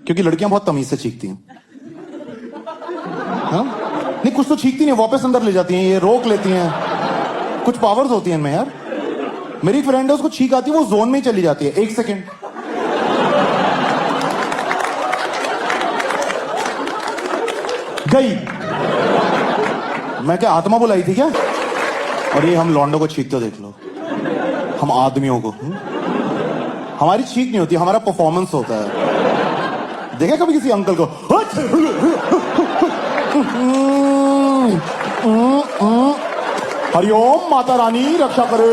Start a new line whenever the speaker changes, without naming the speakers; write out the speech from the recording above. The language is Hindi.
क्योंकि लड़कियां बहुत तमीज से चीखती हैं। हाँ? नहीं, कुछ तो चीखती नहीं, वापस अंदर ले जाती हैं, ये रोक लेती हैं, कुछ पावर्स होती हैं इनमें यार। मेरी फ्रेंड है, उसको छींक आती है, वो जोन में ही चली जाती है, 1 सेकेंड। गई। मैं क्या आत्मा बुलाई थी क्या? और ये हम लौंडों को छींकते देख लो, हम आदमियों को। हमारी छींक नहीं होती, हमारा परफॉर्मेंस होता है। देखा कभी किसी अंकल को? हरिओम माता रानी रक्षा करे।